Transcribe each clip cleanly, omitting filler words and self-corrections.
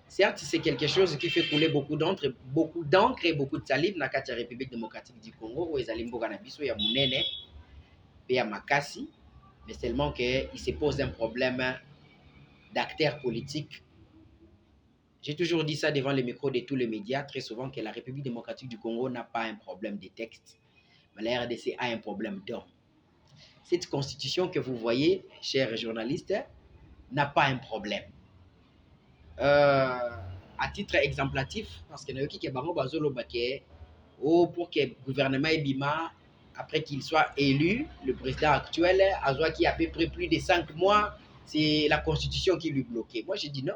Certes, c'est quelque chose qui fait couler beaucoup d'encre et beaucoup de salive dans la République démocratique du Congo, où les Alimboga Nabiso, il y a Mounene, et il y a Makassi, mais seulement qu'il se pose un problème d'acteurs politiques. J'ai toujours dit ça devant les micros de tous les médias, très souvent, que la République démocratique du Congo n'a pas un problème de texte, mais la RDC a un problème d'homme. Cette constitution que vous voyez, chers journalistes, n'a pas un problème. À titre exemplatif, parce que pour que le gouvernement Ebima, après qu'il soit élu, le président actuel, qui a à peu près plus de 5 mois, c'est la constitution qui lui bloquait. Moi, j'ai dit non.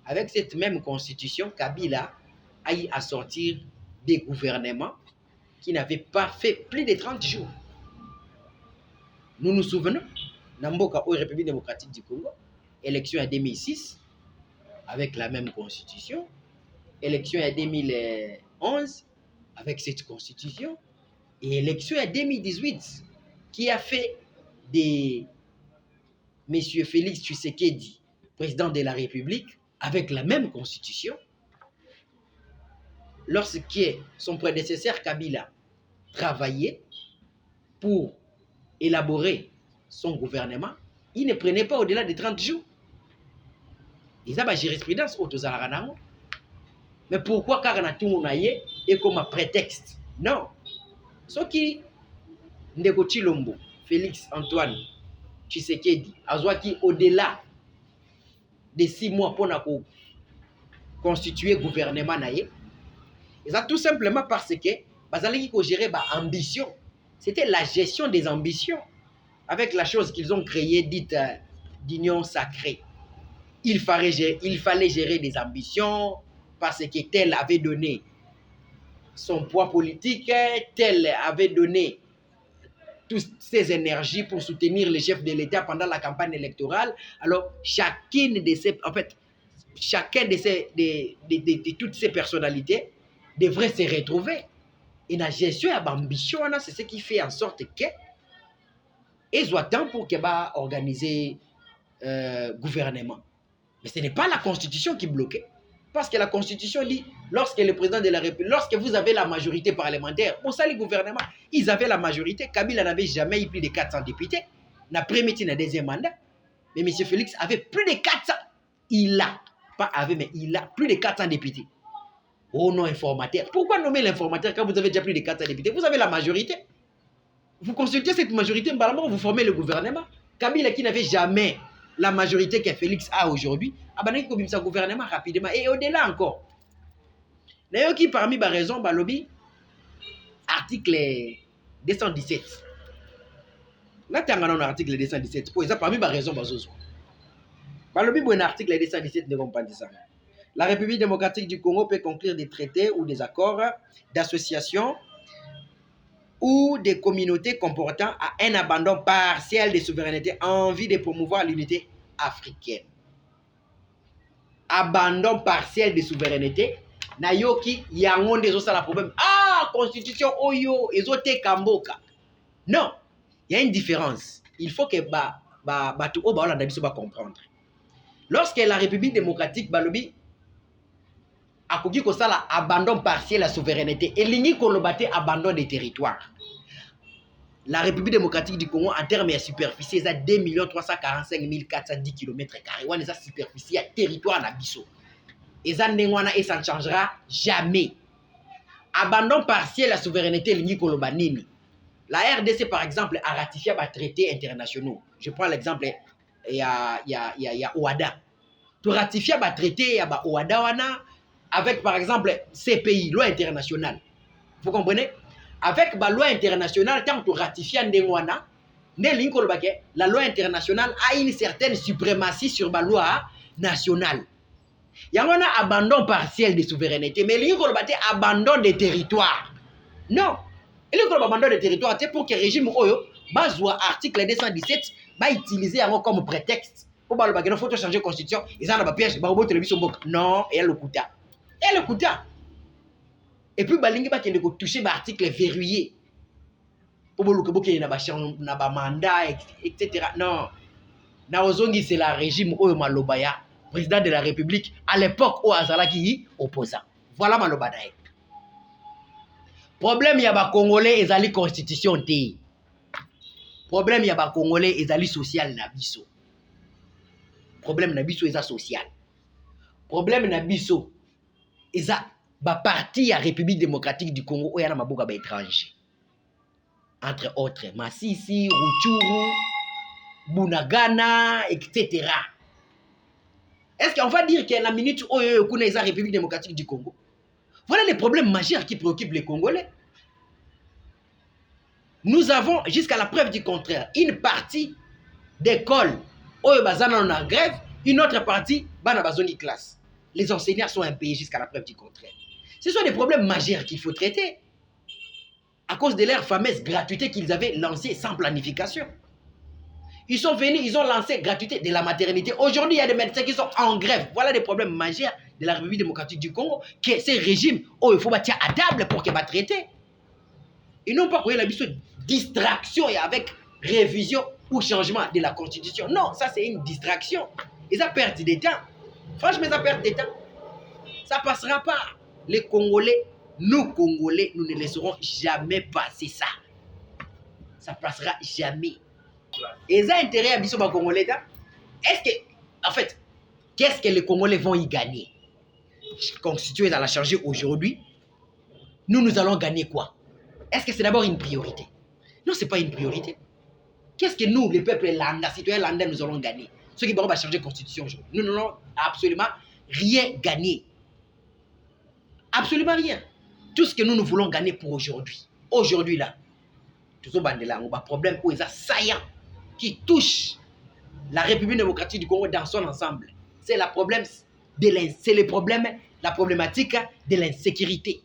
Avec cette même constitution, Kabila a eu à sortir des gouvernements qui n'avaient pas fait plus de 30 jours. Nous nous souvenons, Namboka, République démocratique du Congo, élection en 2006, avec la même constitution, élection en 2011, avec cette constitution, et élection en 2018, qui a fait de M. Félix Tshisekedi, président de la République, avec la même constitution. Lorsque son prédécesseur Kabila travaillait pour élaborer son gouvernement, il ne prenait pas au-delà de 30 jours. Ils ont la jurisprudence autour. Mais pourquoi Karanatounaye est comme un prétexte? Non. Ce qui Ndeko Tshilombo, Félix Antoine Tshisekedi, qui au-delà de 6 mois pour constituer le gouvernement, c'est tout simplement parce que Bazali qui gérer ambition. C'était la gestion des ambitions avec la chose qu'ils ont créée dite d'union sacrée. Il fallait gérer des ambitions parce que tel avait donné son poids politique, tel avait donné toutes ses énergies pour soutenir le chef de l'État pendant la campagne électorale. Alors, chacun de toutes ces personnalités devrait se retrouver. Et la gestion de l'ambition, c'est ce qui fait en sorte que ils ont temps pour qu'ils organiser gouvernement. Mais ce n'est pas la Constitution qui bloquait. Parce que la Constitution dit, lorsque le président de la République, lorsque vous avez la majorité parlementaire, pour ça, les gouvernements, ils avaient la majorité. Kabila n'avait jamais eu plus de 400 députés. N'a premier et deuxième mandat. Mais M. Félix avait plus de 400. Il a plus de 400 députés. Oh non, informateur. Pourquoi nommer l'informateur quand vous avez déjà plus de 400 députés? Vous avez la majorité. Vous consultez cette majorité, vous formez le gouvernement. Kabila qui n'avait jamais la majorité que Félix a aujourd'hui, il a sa gouvernement rapidement. Et au-delà encore, d'ailleurs, qui parmi les raisons, lobby, article 217. Là, tu as un article 217. Pour exemple, parmi les raisons, lobby, un article 217 ne comprend pas ça. La République démocratique du Congo peut conclure des traités ou des accords d'association ou des communautés comportant un abandon partiel de souveraineté en vue de promouvoir l'unité africaine. Abandon partiel de souveraineté, nayoki yango ndezo sala problème. Ah, constitution oyo ezote kamboka. Non, il y a une différence. Il faut que batu o ba olanda biso ba comprendre. Lorsque la République démocratique balobi akoki ko sala abandon partiel de la souveraineté, elingi kolobate abandon des territoires. La République démocratique du Congo, en termes de superficie, c'est 2 345 410 km². C'est une superficie à territoire na biso. Et ça ne changera jamais. Abandon partiel la souveraineté, la RDC, par exemple, a ratifié des traités internationaux. Je prends l'exemple, il y a OADA. Pour ratifier des traités, il y a OADA avec, par exemple, ces pays, loi internationale. Vous comprenez? Avec la loi internationale, tant que ratifier la loi internationale a une certaine suprématie sur la loi nationale. Il y a un abandon partiel de souveraineté, mais il y a un abandon des territoires. Non. Il y a un abandon des territoires, c'est pour que le régime article 217 va utiliser comme prétexte. Pour que il faut changer la constitution, ils ont un piège, non, et il y a le quota. Et le quota. Et puis, balingi va toucher l'article verrouillé. pour boluka na ba mandat etc. Non. Naozongi c'est la régime oyo malobaya président de la République à l'époque où azalaki opposant. Voilà maloba na ye. Problème ya ba Congolais ezali constitution te. Problème ya ba Congolais ezali social na biso. Problème na biso eza social. Problème na biso eza ba parti ya République démocratique du Congo oyo na maboka ba étranger. Entre autres Masisi, Rutshuru, Bunagana, etc. Est-ce qu'on va dire que la minute où on est la République démocratique du Congo? Voilà les problèmes majeurs qui préoccupent les Congolais. Nous avons, jusqu'à la preuve du contraire, une partie d'écoles où on est en grève, une autre partie dans la zone de classe. Les enseignants sont impayés jusqu'à la preuve du contraire. Ce sont des problèmes majeurs qu'il faut traiter à cause de leur fameuse gratuité qu'ils avaient lancée sans planification. Ils sont venus, ils ont lancé gratuité de la maternité. Aujourd'hui, il y a des médecins qui sont en grève. Voilà des problèmes majeurs de la République démocratique du Congo, que ces régimes, il faut mettre à table pour qu'ils soient traités. Ils n'ont pas la distraction et avec révision ou changement de la constitution. Non, ça c'est une distraction. Ils ont perdu du temps. Franchement, ils ont perdu du temps. Ça ne passera pas. Les Congolais, nous ne laisserons jamais passer ça. Ça ne passera jamais. Et ça a intérêt à Bissot Congolais. Est-ce que, en fait, qu'est-ce que les Congolais vont y gagner? Constituer dans la changer aujourd'hui, nous allons gagner quoi? Est-ce que c'est d'abord une priorité? Non, ce n'est pas une priorité. Qu'est-ce que nous, les peuples lambda, citoyens lambda, nous allons gagner? Ceux qui vont changer la constitution aujourd'hui. Nous n'allons absolument rien gagner. Absolument rien. Tout ce que nous voulons gagner pour aujourd'hui. Aujourd'hui, là, tout ce là, on a un problème où il y a saillant qui touche la République démocratique du Congo dans son ensemble. C'est la problématique de l'insécurité.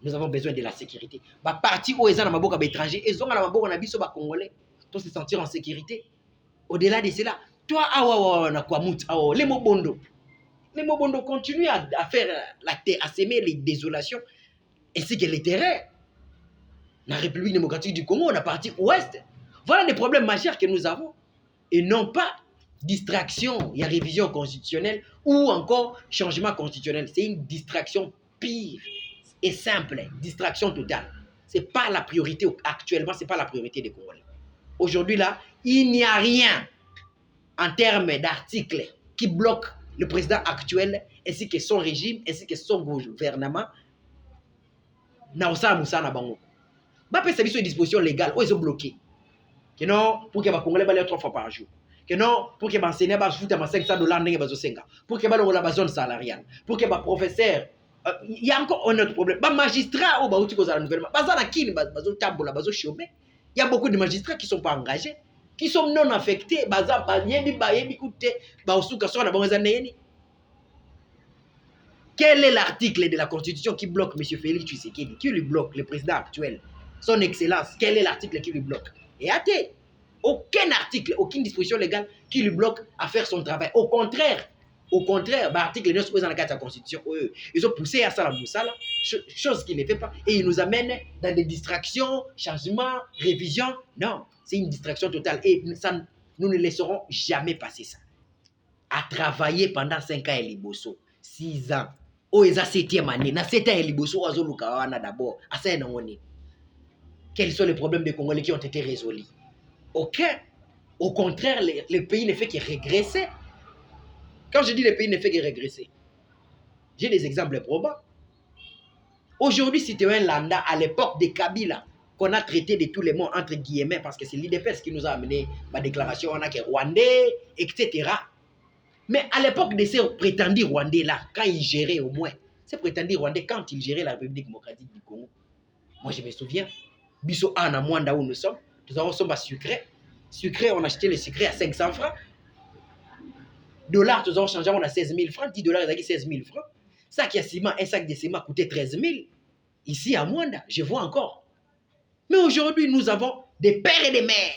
Nous avons besoin de la sécurité. La partie où ils sont dans maboka étranger, ils ont dans maboka na biso ba Congolais, pour se sentir en sécurité. Au-delà de cela, toi les Mobondo continuent à faire à semer les désolations ainsi que les terrains. La République démocratique du Congo, on a parti ouest. Voilà les problèmes majeurs que nous avons. Et non pas distraction, il y a révision constitutionnelle ou encore changement constitutionnel. C'est une distraction pire et simple, distraction totale. Ce n'est pas la priorité actuellement, ce n'est pas la priorité des Congolais. Aujourd'hui, là, il n'y a rien en termes d'articles qui bloquent le président actuel ainsi que son régime, ainsi que son gouvernement. Naosa Moussa Nabango. Bah, c'est une disposition légale, où ils ont bloqué. Que non, pour que les Congolais baillent 3 fois par jour. Que non, pour que les enseignants baillent $500 pour que les la zone salariale. Pour que les professeurs. Il y a encore un autre problème. Les magistrats, il y a beaucoup de magistrats qui ne sont pas engagés, qui sont non affectés. Quel est l'article de la Constitution qui bloque M. Félix Tshisekedi? Qui lui bloque? Le président actuel. Son Excellence. Quel est l'article qui lui bloque? Et athée. Aucun article, aucune disposition légale qui lui bloque à faire son travail. Au contraire, l'article 9 dans la carte de la Constitution, ils ont poussé à ça la moussala, chose qu'il ne fait pas. Et ils nous amènent dans des distractions, changements, révisions. Non, c'est une distraction totale. Et ça, nous ne laisserons jamais passer ça. À travailler pendant 5 ans à Liboso, 6 ans. Oh, ils ont 7e année. Dans 7 ans à Liboso, d'abord. Quels sont les problèmes des Congolais qui ont été résolus? Aucun. Au contraire, le pays ne fait que régresser. Quand je dis le pays ne fait que régresser, j'ai des exemples probants. Aujourd'hui, citoyen lambda, à l'époque de Kabila, qu'on a traité de tous les mots entre guillemets, parce que c'est l'IDPS qui nous a amené ma déclaration, on a que Rwandais, etc. Mais à l'époque de ces prétendus Rwandais-là, quand ils géraient au moins, ces prétendus Rwandais, quand ils géraient la République démocratique du Congo, moi je me souviens, Bisso Anna Mwanda où nous sommes à sucré. Sucré, on achetait le sucré à 500 francs. Dollars, nous avons changé, on a 16 000 francs. 10 dollars, ils ont 16 000 francs. Un sac de ciment coûtait 13 000. Ici à Mwanda, je vois encore. Mais aujourd'hui, nous avons des pères et des mères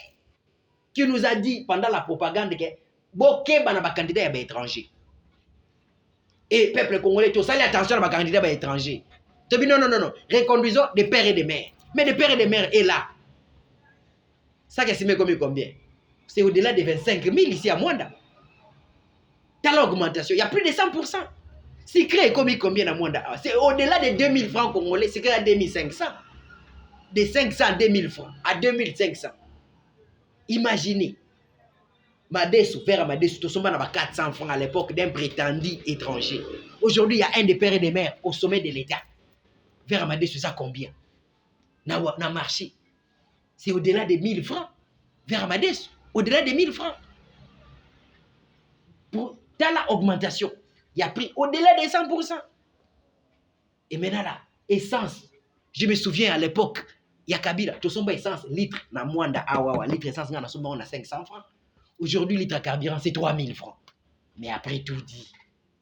qui nous a dit pendant la propagande que Boké banaba candidat à étranger. Et peuple congolais, tout ça, attention à ma candidat à étranger. Non. Reconduisons des pères et des mères. Mais des pères et des mères est là. Ça qui est estimé comme combien? C'est au-delà de 25 000 ici à Mwanda. T'as l'augmentation, il y a plus de 100%. Si crée comme combien à Mwanda? C'est au-delà de 2000 francs congolais, c'est créé à 2500. De 500 à 2000 francs, à 2500. Imaginez. Madesu, vers Madesu, tout sommes à 400 francs à l'époque d'un prétendu étranger. Aujourd'hui, il y a un des pères et des mères au sommet de l'État. Vers Madesu, ça combien? N'a marché. C'est au-delà de 1000 francs. Vers Madesu, au-delà de 1000 francs. Pour dans la augmentation, il y a pris au-delà de 100%. Et maintenant là, essence. Je me souviens à l'époque, il y a Kabila, tout sommes essence, litre, na Mwanda, litre essence, on a 500 francs. Aujourd'hui, litre carburant, c'est 3000 francs. Mais après tout dit.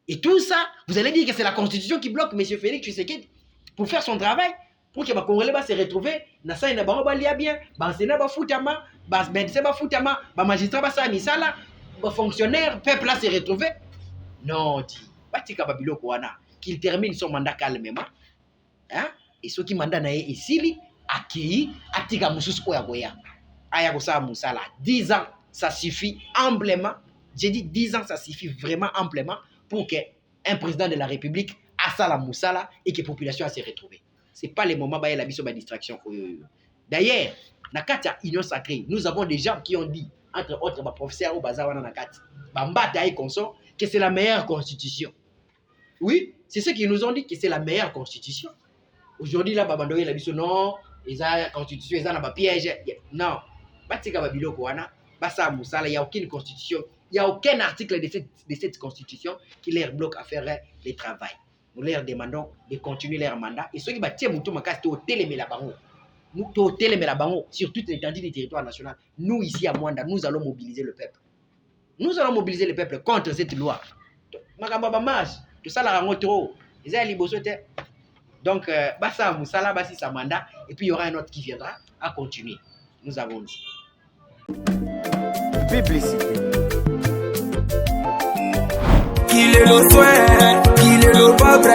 Et tout ça, vous allez dire que c'est la Constitution qui bloque M. Félix Tshisekedi pour faire son travail, pour que les Congolais se retrouvent, na ça, il n'y a pas bien, enseignant va foutama, médecin va foutama, magistrat va sa misala, fonctionnaire, peuple là se retrouver. Non, dit, Batika Babilo Kouana, qu'il termine son mandat calmement, hein, et ceux qui mandat na ici, accueilli, Atika Moussous Koyagoya, Ayagosa Moussala, 10 ans. Ça suffit amplement, j'ai dit 10 ans, ça suffit vraiment amplement pour qu'un président de la République a ça la moussala et que la population se retrouve. Ce n'est pas le moment où il y a la distraction. D'ailleurs, dans la Union sacrée, nous avons des gens qui ont dit, entre autres, les professeurs au Bazawana Nakati, que c'est la meilleure constitution. Oui, c'est ceux qui nous ont dit que c'est la meilleure constitution. Aujourd'hui, là, Babandoye la dit non, la constitution, ils ont un piège. Non, Batika Babilo Kouana. Il n'y a aucune constitution, il n'y a aucun article de cette constitution qui leur bloque à faire le travail. Nous leur demandons de continuer leur mandat. Et ceux qui battent Moutou Makas, sur toute l'étendue du territoire national, nous ici à Mwanda, nous allons mobiliser le peuple. Nous allons mobiliser le peuple contre cette loi. Tout ça, la rend trop. Donc, Bassa Moussala, Bassi sa mandat, et puis il y aura un autre qui viendra à continuer. Nous avons dit. Publicité. Qu'il est le soin, qu'il est le pas vrai,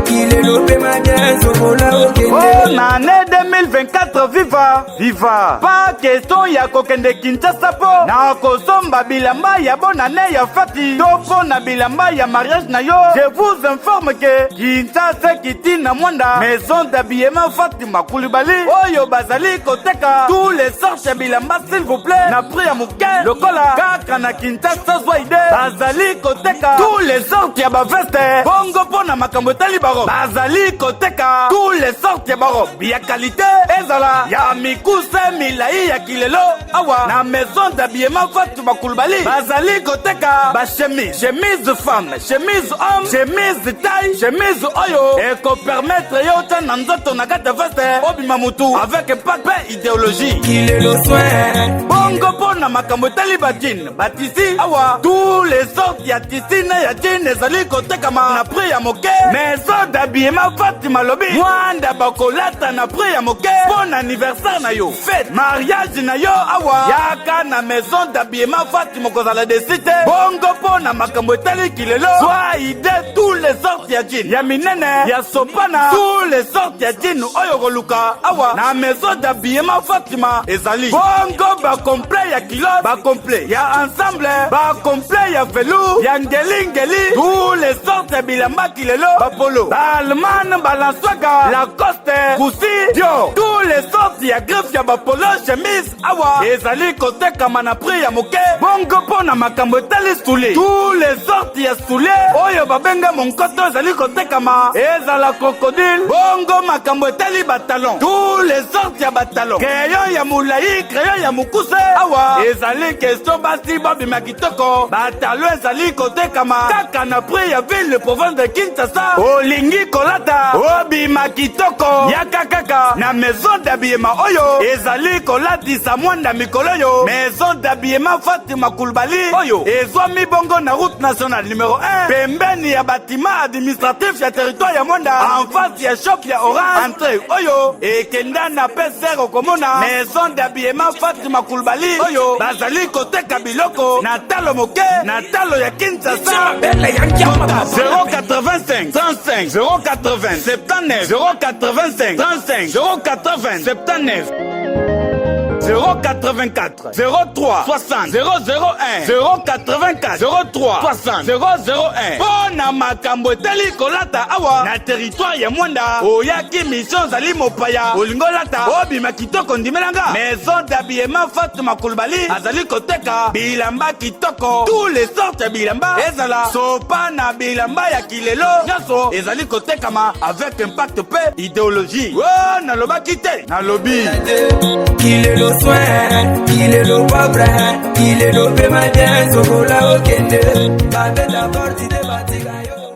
qu'il est le pémanier, ce vola au Kenya. Oh, l'année 2024, viva, viva. Pas question, y'a kokende Kinshasa po. Na kosomba bilamba, y'a bonne année, y'a fati. Topo na bilamba, y'a mariage na yo. Je vous informe que Kinshasa kiti na Mwanda. Maison d'habillement Fatima Koulibaly. Oyo bazali koteka. Tous les sortes ya bilamba, s'il vous plaît. Na pri ya muke, lokola. Kaka na Kinshasa zwaide. Bazali koteka. Tous les sortes ya baveste. Bongo po na makambo tali baro. Bazali koteka. Tous les sortes ya baro. Bia qualité. Ezala. Ya mikuse milai ya kilelo. Awa. Na maison d'habillement Fatima Koulibaly. Bazali koteka. Ba chemise. Chemise femme. Chemise homme. Chemise taille. Chemise oyo. Et ko permettre yo ta nanzoto na kata veste. Obima mutu. Avec pas de idéologie. Qu'il est le soin. Bongo po na makambo tali batine. Batisi. Awa. Tous les sortes ya tisine ya jean ezali kotekama na prix ya moke. Maison d'habillement Fatima Lobi. Mwanda bakolata na prix ya moke. Bon anniversaire na yo. Fête. Mariage na yo. Awa. Yaka na maison d'habillement Fatima kozala de cité. Bongo po na makambo tali kilelo. Soit idée tous les sortes ya jean. Ya minene. Ya sopana. Tous les sortes ya jean oyo koluka. Awa. Na maison d'habillement Fatima ezali. Bongo ba complet ya kilo. Ba complet ya ensemble. Ba complet ya velours. Ya ngelingeli. Tous les sortes ya bilamba kilelo. Ba polo. Ba alman balanswaga. Lacoste. Kusi. Dio. Tous les sortes ya griffe ya ba polo chemise. Awa. Ezali kotekama na prix ya moke. Bongo po na makambo tali stule. Tous les sortes ya stule. Oyo babenga monkoto ezali kotekama. Ezala crocodile. Bongo makambo tali batalon. Tous les sortes ya batalon. Crayon ya moulayi, crayon ya mukuse. Awa. Ezali question basi babi makitoko. Batalon ezali kotekama. Kaka na prix ya ville province de Kinshasa. Olingi kolata. Obi makitoko. Yaka kaka. Na maison d'habillement oyo. Ezali kolatisa Mwanda mikolo yo. Maison d'habillement Fatima Koulibaly. Oyo. Ezwami bongo na route nationale numéro 1. Pembeni ya bâtiment administratif ya territoire ya Mwanda. En face ya shop ya Orange. Entrée oyo. Ekenda na PCR okomona. Maison d'habillement Fatima Koulibaly. Oyo. Bazali koteka biloko. Na talo moke. Na talo ya Kinshasa. 085 35 080 79 085 35 080 79 084 03 60 001 084 03 60 001. Pona makambo eteli kolata awa na territoire ya Mwanda oyaki mission zali mopaya olingo lata obima kitoko ndimelanga maison d'habillement Fatuma Koulibaly azali koteka bilamba kitoko tous les sortes ya bilamba ezala sopa na bilamba ya kilelo nyonso ezali kotekama avec impact pe idéologie oh nalobaki te nalobi kilelo soin kilelo pauvre kilelo pe malien sokola okende babe d'abord ti de batiga yo